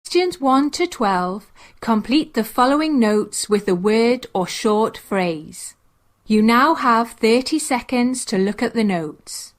Questions 1 to 12. Complete the following notes with a word or short phrase. You now have 30 seconds to look at the notes.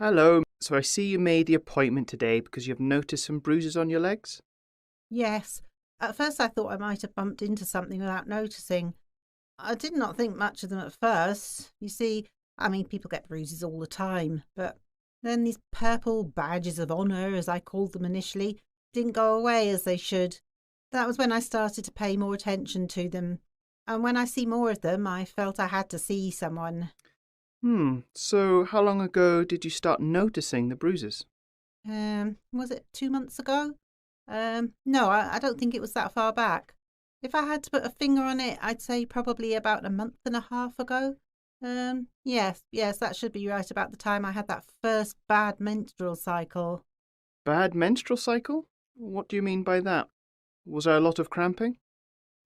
Hello, so I see you made the appointment today because you've noticed some bruises on your legs? Yes. At first I thought I might have bumped into something without noticing. I did not think much of them at first. You see, people get bruises all the time, but then these purple badges of honour, as I called them initially, didn't go away as they should. That was when I started to pay more attention to them. And when I see more of them, I felt I had to see someone. So how long ago did you start noticing the bruises? Was it 2 months ago? No, I don't think it was that far back. If I had to put a finger on it, I'd say probably about a month and a half ago. Yes, that should be right about the time I had that first bad menstrual cycle. Bad menstrual cycle? What do you mean by that? Was there a lot of cramping?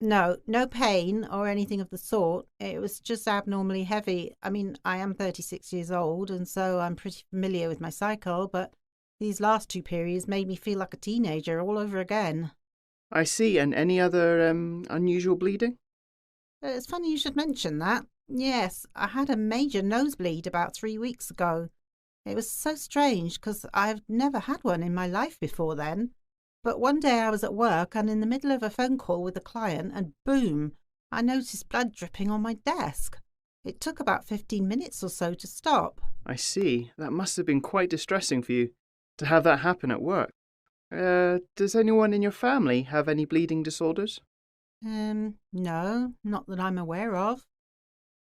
No, no pain or anything of the sort. It was just abnormally heavy. I am 36 years old, and so I'm pretty familiar with my cycle, but these last two periods made me feel like a teenager all over again. I see, and any other unusual bleeding? It's funny you should mention that. Yes, I had a major nosebleed about 3 weeks ago. It was so strange because I've never had one in my life before then. But one day I was at work and in the middle of a phone call with a client, and boom, I noticed blood dripping on my desk. It took about 15 minutes or so to stop. I see. That must have been quite distressing for you to have that happen at work. Does anyone in your family have any bleeding disorders? No, not that I'm aware of.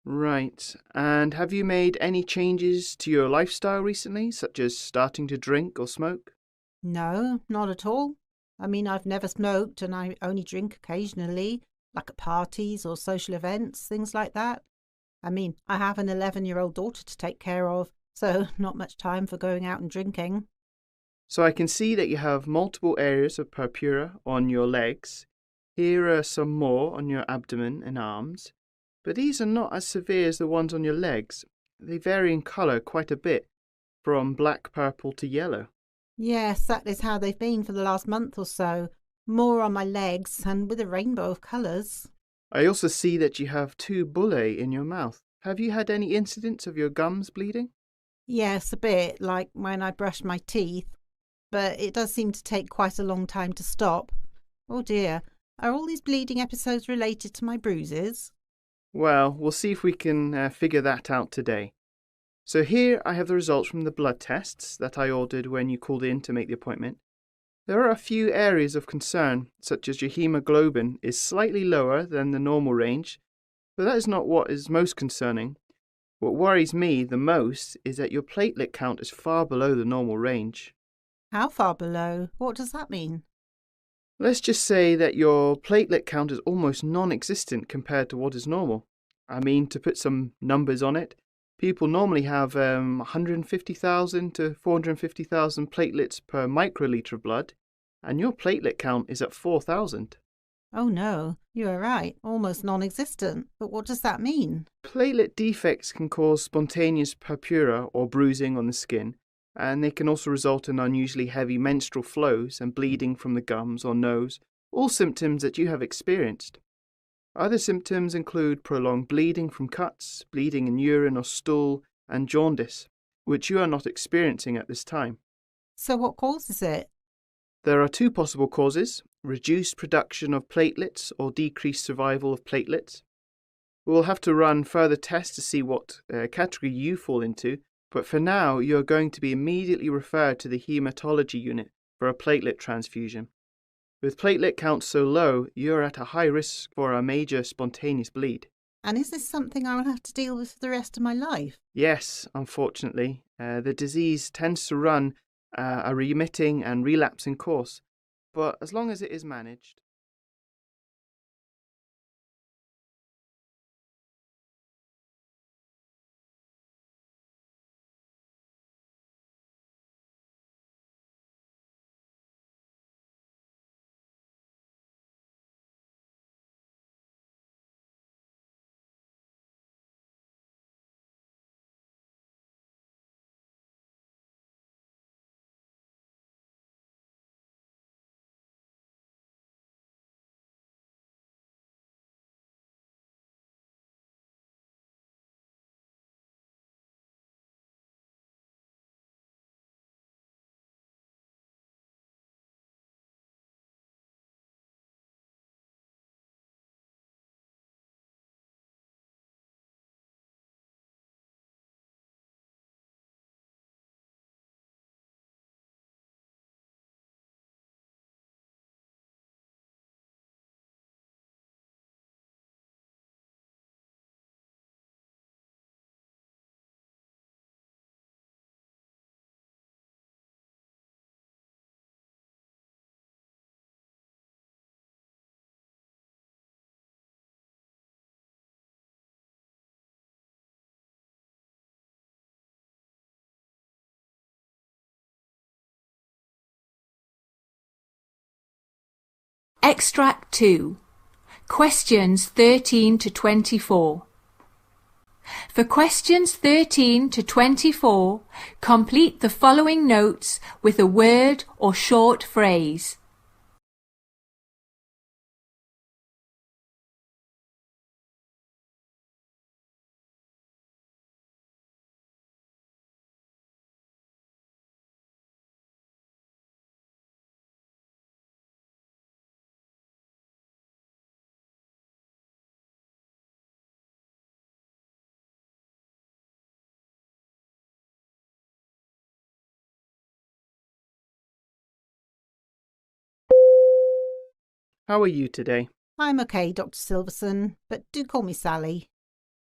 Right. And have you made any changes to your lifestyle recently, such as starting to drink or smoke? No, not at all. I've never smoked and I only drink occasionally, like at parties or social events, things like that. I have an 11-year-old daughter to take care of, so not much time for going out and drinking. So I can see that you have multiple areas of purpura on your legs. Here are some more on your abdomen and arms, but these are not as severe as the ones on your legs. They vary in colour quite a bit, from black purple to yellow. Yes, that is how they've been for the last month or so. More on my legs and with a rainbow of colours. I also see that you have two bullae in your mouth. Have you had any incidents of your gums bleeding? Yes, a bit, like when I brush my teeth, but it does seem to take quite a long time to stop. Oh dear, are all these bleeding episodes related to my bruises? Well, we'll see if we can figure that out today. So here I have the results from the blood tests that I ordered when you called in to make the appointment. There are a few areas of concern, such as your hemoglobin is slightly lower than the normal range, but that is not what is most concerning. What worries me the most is that your platelet count is far below the normal range. How far below? What does that mean? Let's just say that your platelet count is almost non-existent compared to what is normal. To put some numbers on it, people normally have 150,000 to 450,000 platelets per microliter of blood, and your platelet count is at 4,000. Oh no, you are right, almost non-existent. But what does that mean? Platelet defects can cause spontaneous purpura or bruising on the skin, and they can also result in unusually heavy menstrual flows and bleeding from the gums or nose, all symptoms that you have experienced. Other symptoms include prolonged bleeding from cuts, bleeding in urine or stool, and jaundice, which you are not experiencing at this time. So what causes it? There are two possible causes: reduced production of platelets or decreased survival of platelets. We will have to run further tests to see what category you fall into, but for now you are going to be immediately referred to the hematology unit for a platelet transfusion. With platelet counts so low, you are at a high risk for a major spontaneous bleed. And is this something I will have to deal with for the rest of my life? Yes, unfortunately, the disease tends to run a remitting and relapsing course, but as long as it is managed. Extract 2. Questions 13 to 24. For questions 13 to 24, complete the following notes with a word or short phrase. How are you today? I'm okay, Dr. Silverson, but do call me Sally.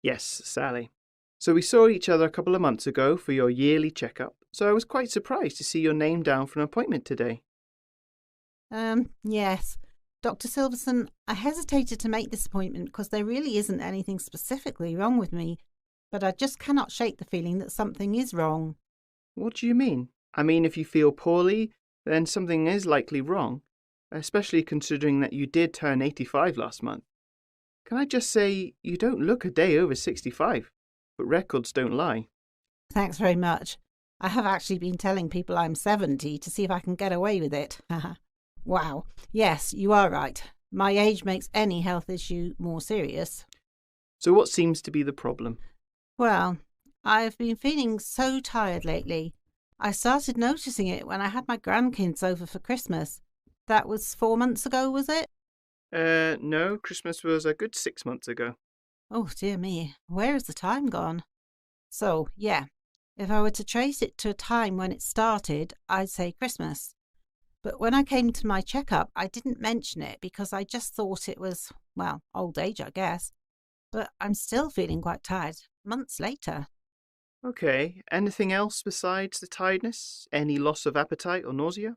Yes, Sally. So we saw each other a couple of months ago for your yearly checkup, so I was quite surprised to see your name down for an appointment today. Yes. Dr. Silverson, I hesitated to make this appointment because there really isn't anything specifically wrong with me, but I just cannot shake the feeling that something is wrong. What do you mean? I mean, if you feel poorly, then something is likely wrong, especially considering that you did turn 85 last month. Can I just say, you don't look a day over 65, but records don't lie. Thanks very much. I have actually been telling people I'm 70 to see if I can get away with it. Wow. Yes, you are right. My age makes any health issue more serious. So what seems to be the problem? Well, I've been feeling so tired lately. I started noticing it when I had my grandkids over for Christmas. That was 4 months ago, was it? No, Christmas was a good 6 months ago. Oh, dear me. Where has the time gone? So, yeah, if I were to trace it to a time when it started, I'd say Christmas. But when I came to my checkup, I didn't mention it because I just thought it was, well, old age, I guess. But I'm still feeling quite tired, months later. Okay, anything else besides the tiredness? Any loss of appetite or nausea?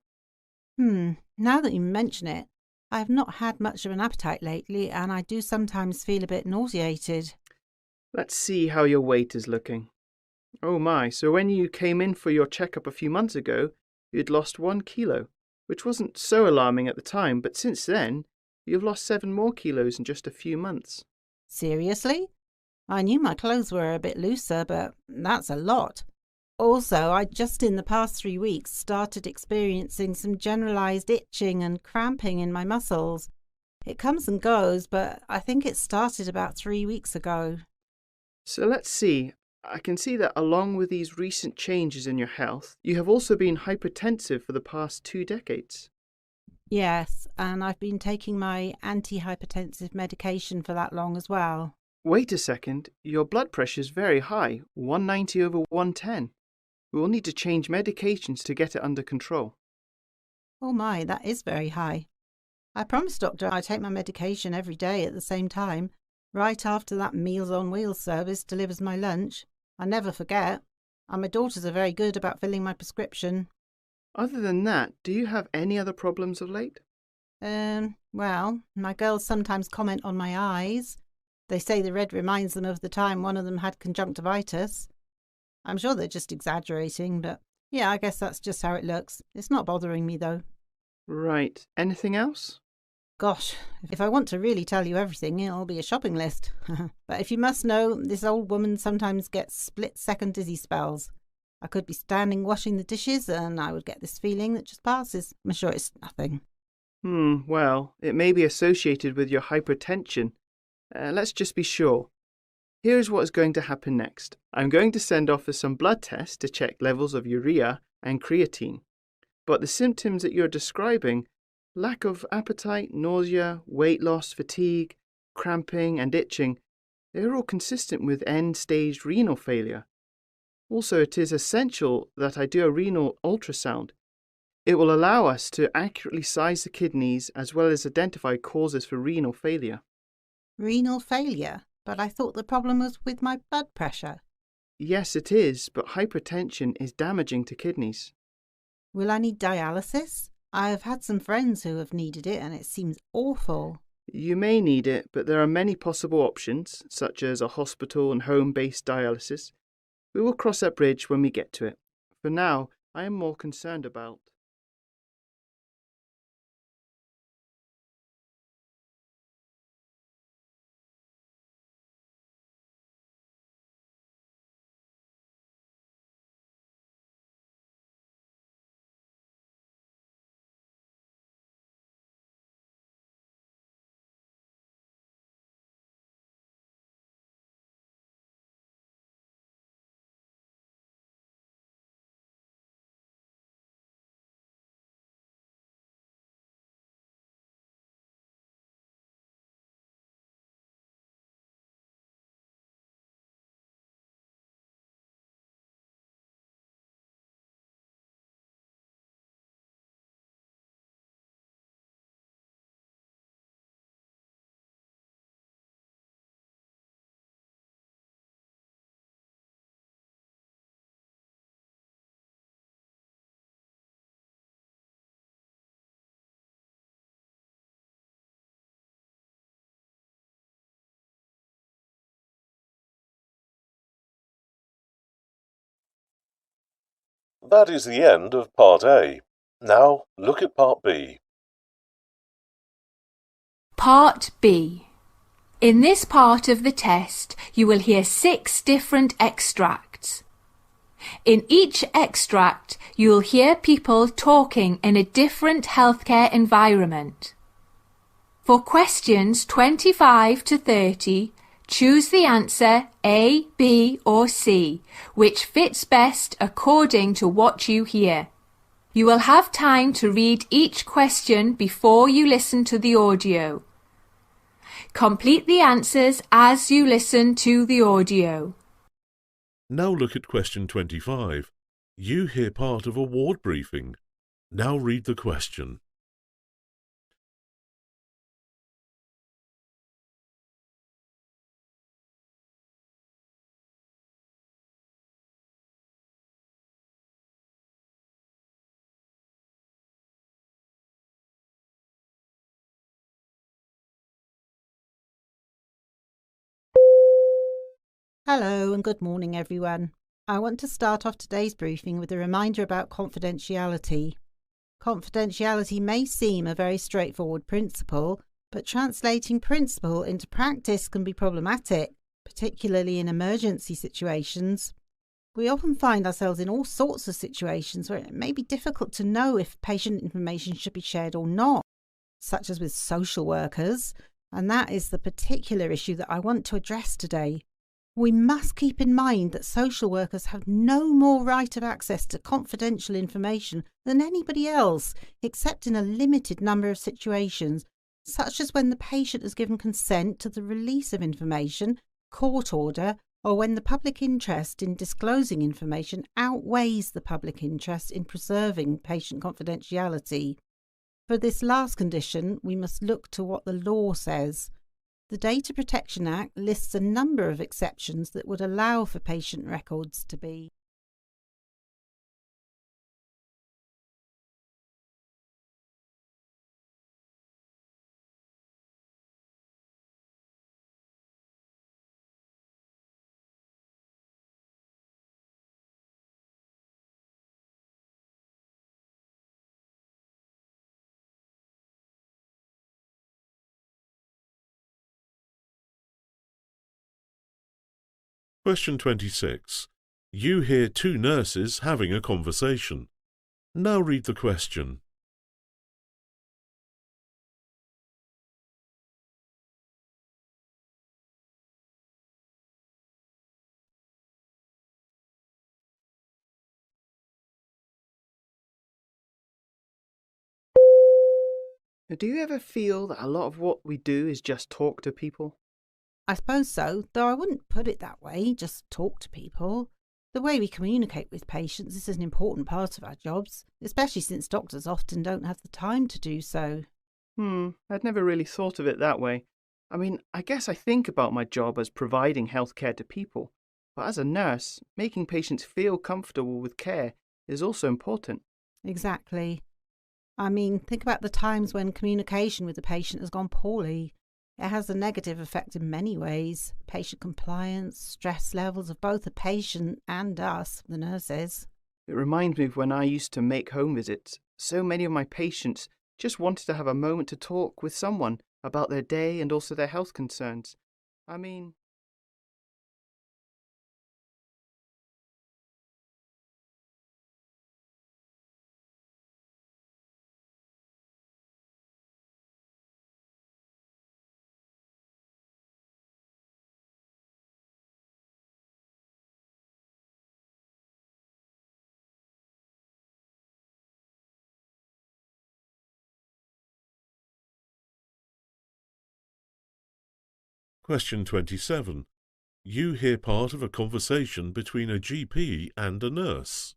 Now that you mention it, I have not had much of an appetite lately, and I do sometimes feel a bit nauseated. Let's see how your weight is looking. Oh my, so when you came in for your checkup a few months ago, you'd lost 1 kilo, which wasn't so alarming at the time, but since then, you've lost 7 more kilos in just a few months. Seriously? I knew my clothes were a bit looser, but that's a lot. Also, I just in the past 3 weeks started experiencing some generalized itching and cramping in my muscles. It comes and goes, but I think it started about 3 weeks ago. So let's see. I can see that along with these recent changes in your health, you have also been hypertensive for the past 2 decades. Yes, and I've been taking my antihypertensive medication for that long as well. Wait a second, your blood pressure is very high, 190 over 110. We will need to change medications to get it under control. Oh my, that is very high. I promised Doctor I take my medication every day at the same time, right after that Meals on Wheels service delivers my lunch. I never forget. And my daughters are very good about filling my prescription. Other than that, do you have any other problems of late? Well, my girls sometimes comment on my eyes. They say the red reminds them of the time one of them had conjunctivitis. I'm sure they're just exaggerating, but yeah, I guess that's just how it looks. It's not bothering me, though. Right. Anything else? Gosh, if I want to really tell you everything, it'll be a shopping list. But if you must know, this old woman sometimes gets split-second dizzy spells. I could be standing washing the dishes and I would get this feeling that just passes. I'm sure it's nothing. Well, it may be associated with your hypertension. Let's just be sure. Here's what is going to happen next. I'm going to send off for some blood tests to check levels of urea and creatine. But the symptoms that you're describing, lack of appetite, nausea, weight loss, fatigue, cramping and itching, they're all consistent with end-stage renal failure. Also, it is essential that I do a renal ultrasound. It will allow us to accurately size the kidneys as well as identify causes for renal failure. Renal failure? But I thought the problem was with my blood pressure. Yes, it is, but hypertension is damaging to kidneys. Will I need dialysis? I've had some friends who have needed it and it seems awful. You may need it, but there are many possible options, such as a hospital and home-based dialysis. We will cross that bridge when we get to it. For now, I am more concerned about... That is the end of Part A. Now look at Part B. Part B. In this part of the test, you will hear 6 different extracts. In each extract, you will hear people talking in a different healthcare environment. For questions 25 to 30, choose the answer A, B or C, which fits best according to what you hear. You will have time to read each question before you listen to the audio. Complete the answers as you listen to the audio. Now look at question 25. You hear part of a ward briefing. Now read the question. Hello and good morning, everyone. I want to start off today's briefing with a reminder about confidentiality. Confidentiality may seem a very straightforward principle, but translating principle into practice can be problematic, particularly in emergency situations. We often find ourselves in all sorts of situations where it may be difficult to know if patient information should be shared or not, such as with social workers, and that is the particular issue that I want to address today. We must keep in mind that social workers have no more right of access to confidential information than anybody else, except in a limited number of situations, such as when the patient has given consent to the release of information, court order, or when the public interest in disclosing information outweighs the public interest in preserving patient confidentiality. For this last condition, we must look to what the law says. The Data Protection Act lists a number of exceptions that would allow for patient records to be Question 26. You hear two nurses having a conversation. Now read the question. Do you ever feel that a lot of what we do is just talk to people? I suppose so, though I wouldn't put it that way, just talk to people. The way we communicate with patients is an important part of our jobs, especially since doctors often don't have the time to do so. I'd never really thought of it that way. I mean, I guess I think about my job as providing healthcare to people, but as a nurse, making patients feel comfortable with care is also important. Exactly. I mean, think about the times when communication with the patient has gone poorly. It has a negative effect in many ways. Patient compliance, stress levels of both the patient and us, the nurses. It reminds me of when I used to make home visits. So many of my patients just wanted to have a moment to talk with someone about their day and also their health concerns. I mean, Question 27. You hear part of a conversation between a GP and a nurse.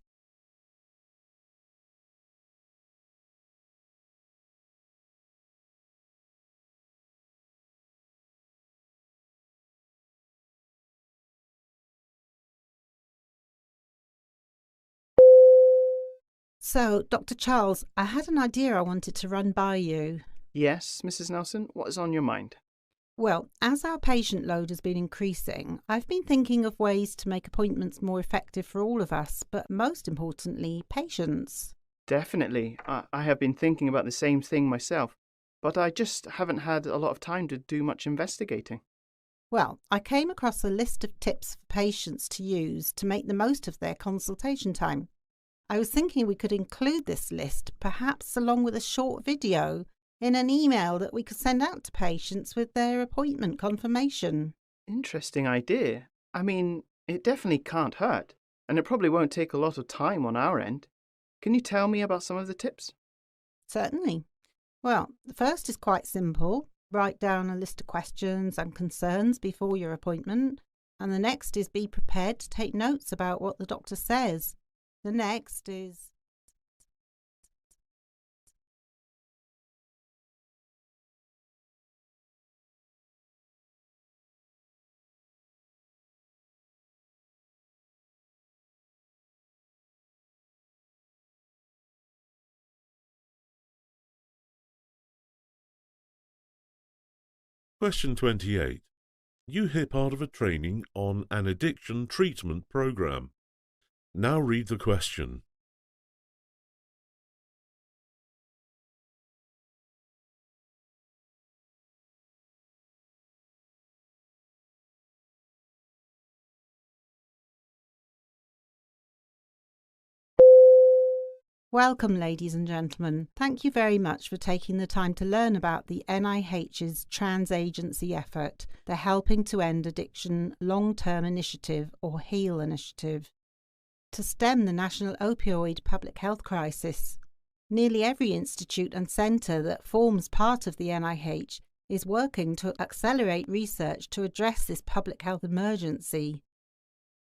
So, Dr. Charles, I had an idea I wanted to run by you. yes, Mrs. Nelson, what is on your mind? Well, as our patient load has been increasing, I've been thinking of ways to make appointments more effective for all of us, but most importantly, patients. Definitely. I have been thinking about the same thing myself, but I just haven't had a lot of time to do much investigating. Well, I came across a list of tips for patients to use to make the most of their consultation time. I was thinking we could include this list, perhaps along with a short video, in an email that we could send out to patients with their appointment confirmation. Interesting idea. I mean, it definitely can't hurt, and it probably won't take a lot of time on our end. Can you tell me about some of the tips? Certainly. Well, the first is quite simple. Write down a list of questions and concerns before your appointment. And the next is be prepared to take notes about what the doctor says. The next is Question 28. You hear part of a training on an addiction treatment program. Now read the question. Welcome, ladies and gentlemen. Thank you very much for taking the time to learn about the NIH's trans-agency effort, the Helping to End Addiction Long-Term Initiative, or HEAL initiative, to stem the national opioid public health crisis. Nearly every institute and centre that forms part of the NIH is working to accelerate research to address this public health emergency.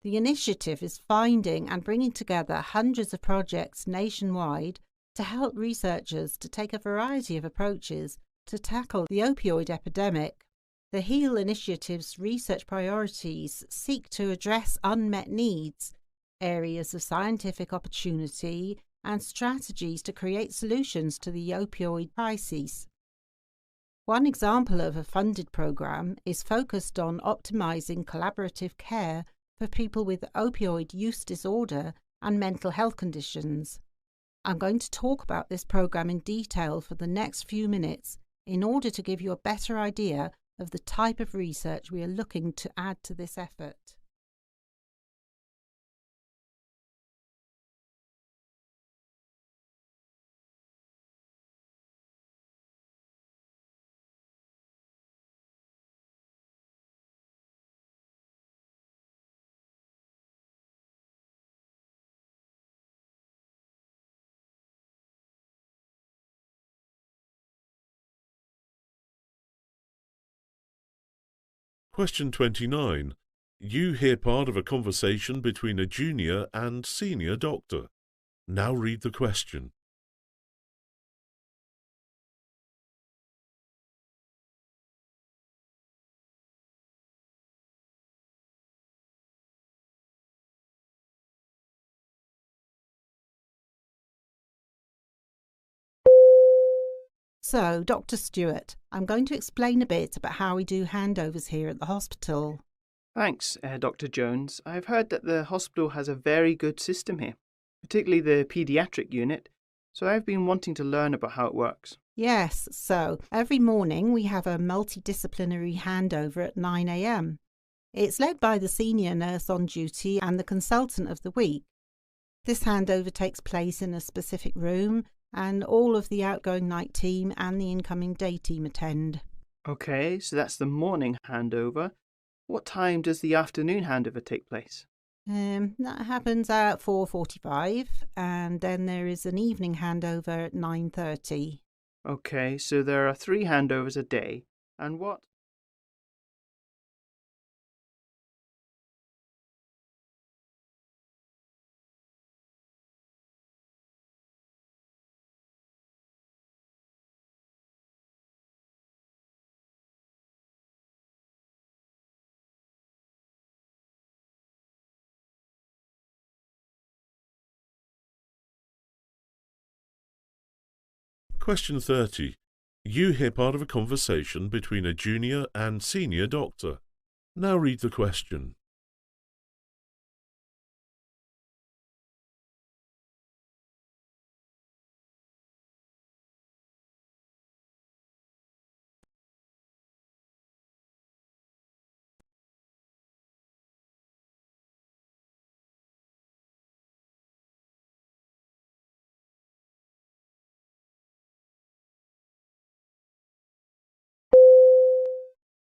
The initiative is finding and bringing together hundreds of projects nationwide to help researchers to take a variety of approaches to tackle the opioid epidemic. The HEAL initiative's research priorities seek to address unmet needs, areas of scientific opportunity, and strategies to create solutions to the opioid crisis. One example of a funded program is focused on optimizing collaborative care for people with opioid use disorder and mental health conditions. I'm going to talk about this program in detail for the next few minutes in order to give you a better idea of the type of research we are looking to add to this effort. Question 29. You hear part of a conversation between a junior and senior doctor. Now read the question. So, Dr. Stewart, I'm going to explain a bit about how we do handovers here at the hospital. Thanks, Dr. Jones. I've heard that the hospital has a very good system here, particularly the paediatric unit, so I've been wanting to learn about how it works. Yes, so every morning we have a multidisciplinary handover at 9 a.m. It's led by the senior nurse on duty and the consultant of the week. This handover takes place in a specific room, and all of the outgoing night team and the incoming day team attend. Okay, so that's the morning handover. What time does the afternoon handover take place? That happens at 4:45, and then there is an evening handover at 9:30. Okay, so there are 3 handovers a day. And what? Question 30. You hear part of a conversation between a junior and senior doctor. Now read the question.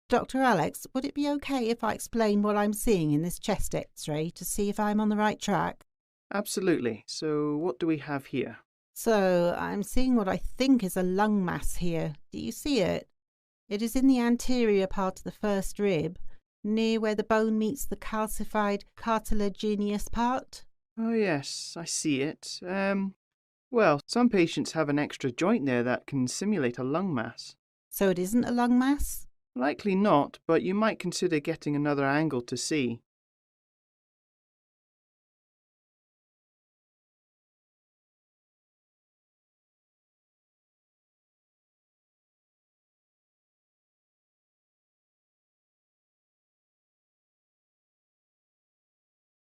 Dr. Alex, would it be okay if I explain what I'm seeing in this chest x-ray to see if I'm on the right track? Absolutely. So what do we have here? So, I'm seeing what I think is a lung mass here. Do you see it? It is in the anterior part of the first rib, near where the bone meets the calcified cartilaginous part. Oh yes, I see it. Well, some patients have an extra joint there that can simulate a lung mass. So it isn't a lung mass? Likely not, but you might consider getting another angle to see.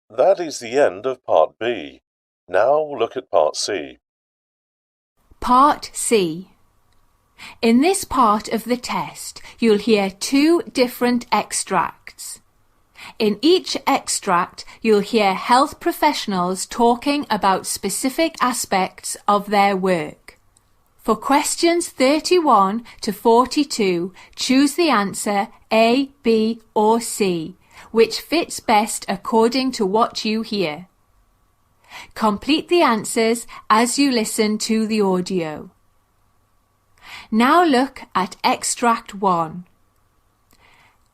That is the end of Part B. Now look at Part C. Part C. In this part of the test, you'll hear 2 different extracts. In each extract, you'll hear health professionals talking about specific aspects of their work. For questions 31 to 42, choose the answer A, B or C, which fits best according to what you hear. Complete the answers as you listen to the audio. Now look at Extract 1.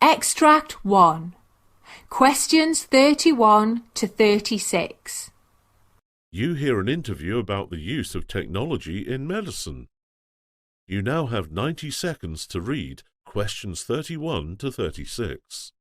Extract 1. Questions 31 to 36. You hear an interview about the use of technology in medicine. You now have 90 seconds to read questions 31 to 36.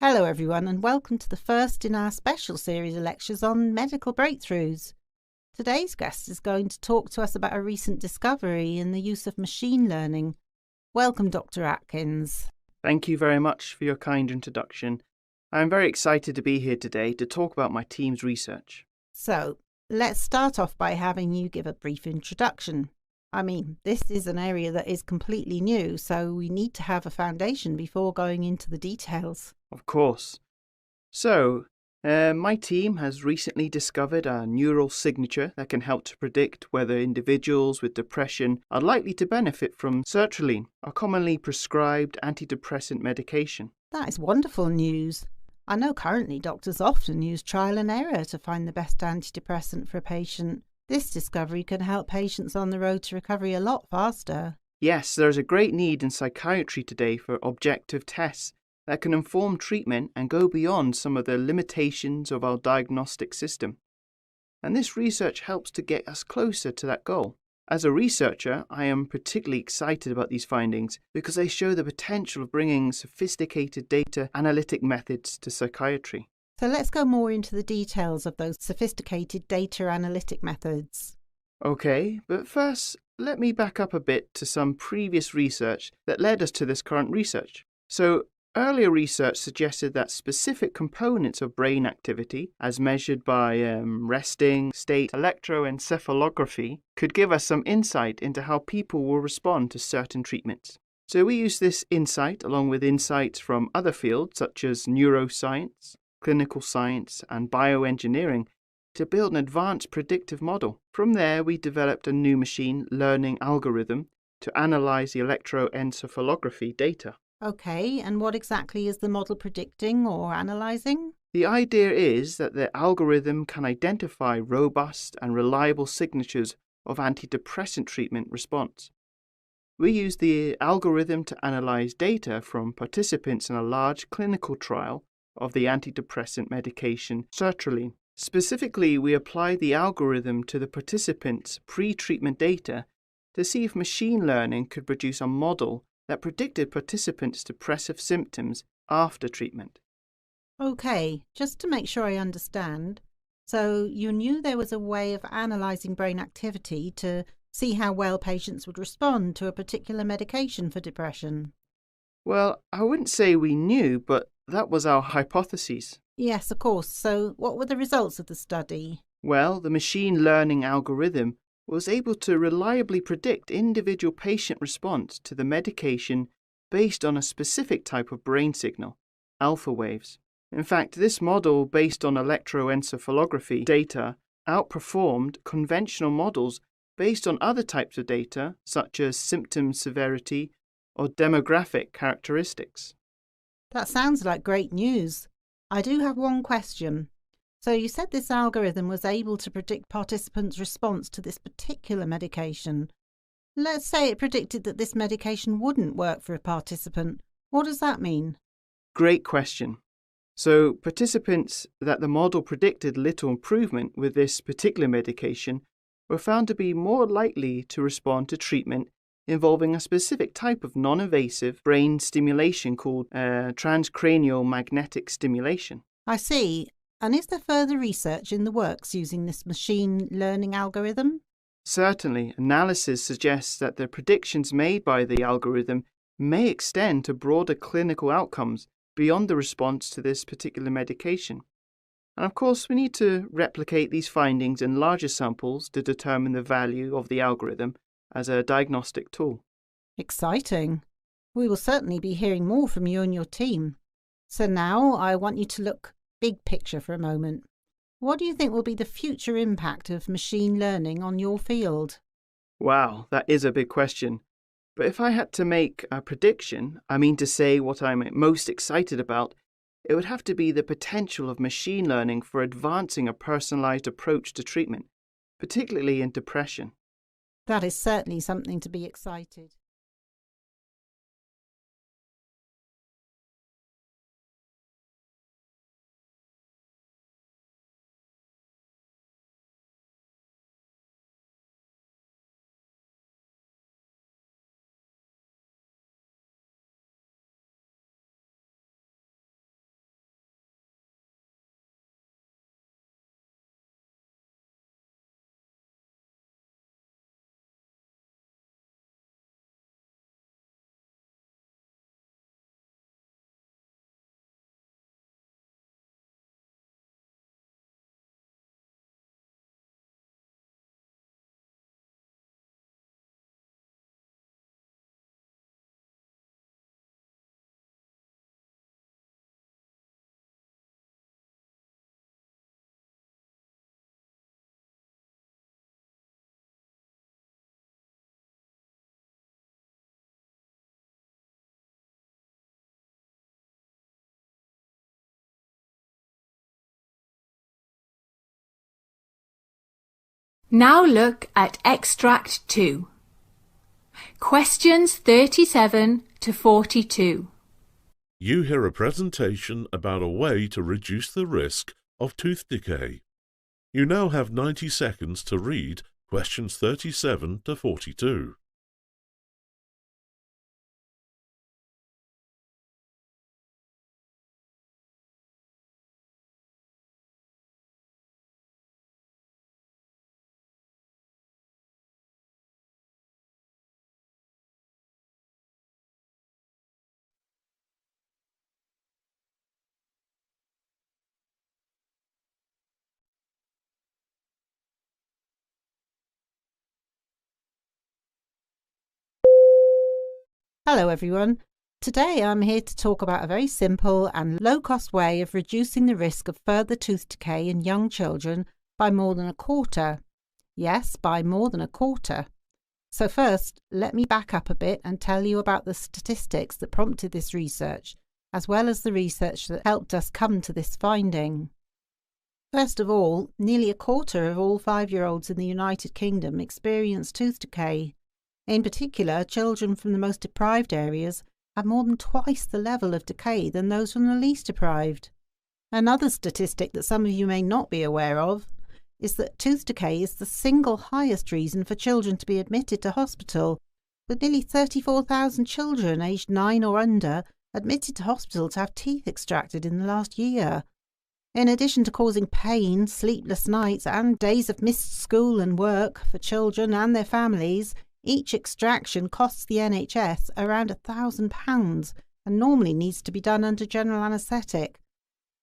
Hello everyone and welcome to the first in our special series of lectures on medical breakthroughs. Today's guest is going to talk to us about a recent discovery in the use of machine learning. Welcome, Dr. Atkins. Thank you very much for your kind introduction. I am very excited to be here today to talk about my team's research. So, let's start off by having you give a brief introduction. I mean, this is an area that is completely new, so we need to have a foundation before going into the details. Of course. So, my team has recently discovered a neural signature that can help to predict whether individuals with depression are likely to benefit from sertraline, a commonly prescribed antidepressant medication. That is wonderful news. I know currently doctors often use trial and error to find the best antidepressant for a patient. This discovery can help patients on the road to recovery a lot faster. Yes, there is a great need in psychiatry today for objective tests that can inform treatment and go beyond some of the limitations of our diagnostic system. And this research helps to get us closer to that goal. As a researcher, I am particularly excited about these findings because they show the potential of bringing sophisticated data analytic methods to psychiatry. So let's go more into the details of those sophisticated data analytic methods. Okay, but first, let me back up a bit to some previous research that led us to this current research. So, earlier research suggested that specific components of brain activity, as measured by resting state electroencephalography, could give us some insight into how people will respond to certain treatments. So we used this insight along with insights from other fields such as neuroscience, clinical science, and bioengineering to build an advanced predictive model. From there, we developed a new machine learning algorithm to analyze the electroencephalography data. Okay, and what exactly is the model predicting or analysing? The idea is that the algorithm can identify robust and reliable signatures of antidepressant treatment response. We use the algorithm to analyze data from participants in a large clinical trial of the antidepressant medication sertraline. Specifically, we applied the algorithm to the participants' pre-treatment data to see if machine learning could produce a model that predicted participants' depressive symptoms after treatment. Okay, just to make sure I understand. So you knew there was a way of analysing brain activity to see how well patients would respond to a particular medication for depression? Well, I wouldn't say we knew, but that was our hypothesis. Yes, of course. So what were the results of the study? Well, the machine learning algorithm was able to reliably predict individual patient response to the medication based on a specific type of brain signal, alpha waves. In fact, this model based on electroencephalography data outperformed conventional models based on other types of data, such as symptom severity or demographic characteristics. That sounds like great news. I do have one question. So you said this algorithm was able to predict participants' response to this particular medication. Let's say it predicted that this medication wouldn't work for a participant. What does that mean? Great question. So, participants that the model predicted little improvement with this particular medication were found to be more likely to respond to treatment involving a specific type of non-invasive brain stimulation called transcranial magnetic stimulation. I see. And is there further research in the works using this machine learning algorithm? Certainly, analysis suggests that the predictions made by the algorithm may extend to broader clinical outcomes beyond the response to this particular medication. And of course, we need to replicate these findings in larger samples to determine the value of the algorithm as a diagnostic tool. Exciting. We will certainly be hearing more from you and your team. So now I want you to look big picture for a moment. What do you think will be the future impact of machine learning on your field? Wow, that is a big question. But if I had to make a prediction, I mean to say what I'm most excited about, it would have to be the potential of machine learning for advancing a personalized approach to treatment, particularly in depression. That is certainly something to be excited. Now look at Extract 2. Questions 37 to 42. You hear a presentation about a way to reduce the risk of tooth decay. You now have 90 seconds to read questions 37 to 42. Hello everyone. Today I'm here to talk about a very simple and low-cost way of reducing the risk of further tooth decay in young children by more than a quarter. Yes, by more than a quarter. So first, let me back up a bit and tell you about the statistics that prompted this research, as well as the research that helped us come to this finding. First of all, nearly a quarter of all 5-year-olds in the United Kingdom experience tooth decay. In particular, children from the most deprived areas have more than twice the level of decay than those from the least deprived. Another statistic that some of you may not be aware of is that tooth decay is the single highest reason for children to be admitted to hospital, with nearly 34,000 children aged 9 or under admitted to hospital to have teeth extracted in the last year. In addition to causing pain, sleepless nights and days of missed school and work for children and their families, each extraction costs the NHS around £1,000 and normally needs to be done under general anaesthetic.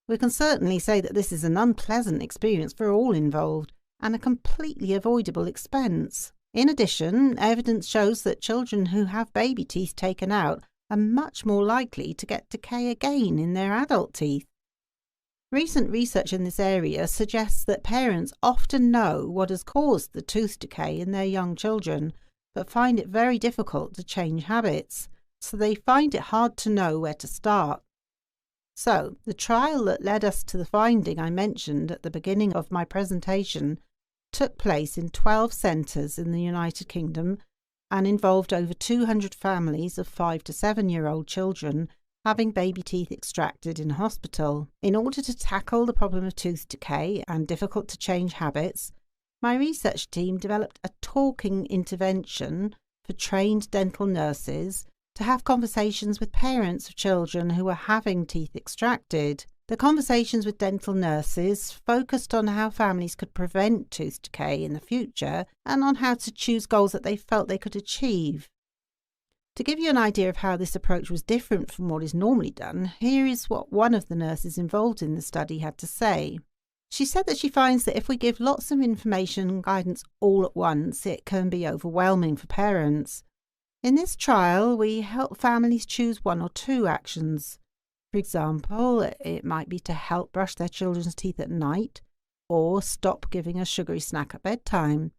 We can certainly say that this is an unpleasant experience for all involved and a completely avoidable expense. In addition, evidence shows that children who have baby teeth taken out are much more likely to get decay again in their adult teeth. Recent research in this area suggests that parents often know what has caused the tooth decay in their young children, but find it very difficult to change habits, so they find it hard to know where to start. So, the trial that led us to the finding I mentioned at the beginning of my presentation took place in 12 centres in the United Kingdom and involved over 200 families of 5 to 7-year-old children having baby teeth extracted in hospital. In order to tackle the problem of tooth decay and difficult to change habits, my research team developed a talking intervention for trained dental nurses to have conversations with parents of children who were having teeth extracted. The conversations with dental nurses focused on how families could prevent tooth decay in the future and on how to choose goals that they felt they could achieve. To give you an idea of how this approach was different from what is normally done, here is what one of the nurses involved in the study had to say. She said that she finds that if we give lots of information and guidance all at once, it can be overwhelming for parents. In this trial, we help families choose 1 or 2 actions. For example, it might be to help brush their children's teeth at night or stop giving a sugary snack at bedtime.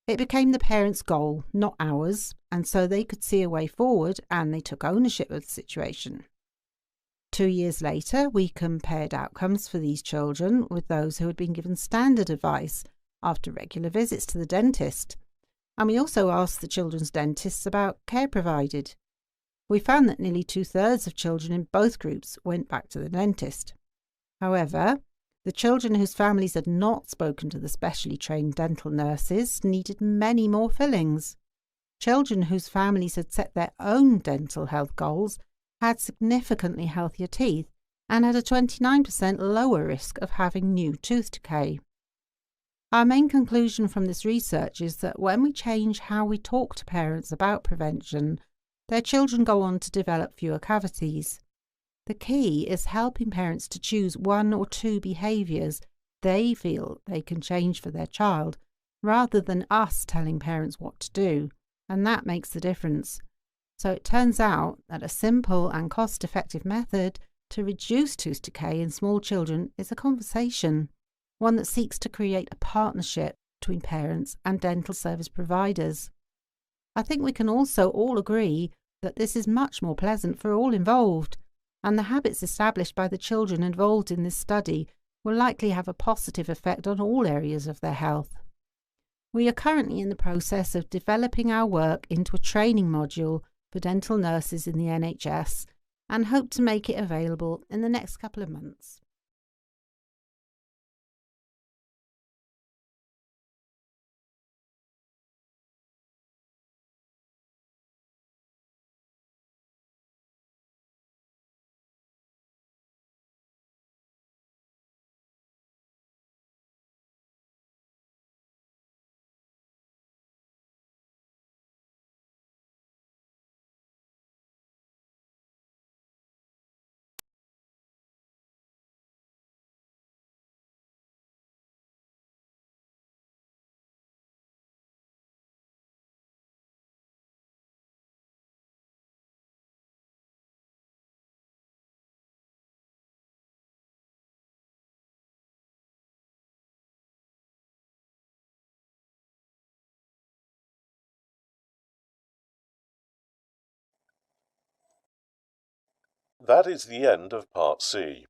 It became the parents' goal, not ours, and so they could see a way forward and they took ownership of the situation. 2 years later, we compared outcomes for these children with those who had been given standard advice after regular visits to the dentist. And we also asked the children's dentists about care provided. We found that nearly 2/3 of children in both groups went back to the dentist. However, the children whose families had not spoken to the specially trained dental nurses needed many more fillings. Children whose families had set their own dental health goals had significantly healthier teeth and had a 29% lower risk of having new tooth decay. Our main conclusion from this research is that when we change how we talk to parents about prevention, their children go on to develop fewer cavities. The key is helping parents to choose 1 or 2 behaviours they feel they can change for their child, rather than us telling parents what to do, and that makes the difference. So it turns out that a simple and cost-effective method to reduce tooth decay in small children is a conversation, one that seeks to create a partnership between parents and dental service providers. I think we can also all agree that this is much more pleasant for all involved, and the habits established by the children involved in this study will likely have a positive effect on all areas of their health. We are currently in the process of developing our work into a training module for dental nurses in the NHS and hope to make it available in the next couple of months. That is the end of Part C.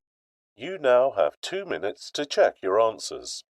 You now have 2 minutes to check your answers.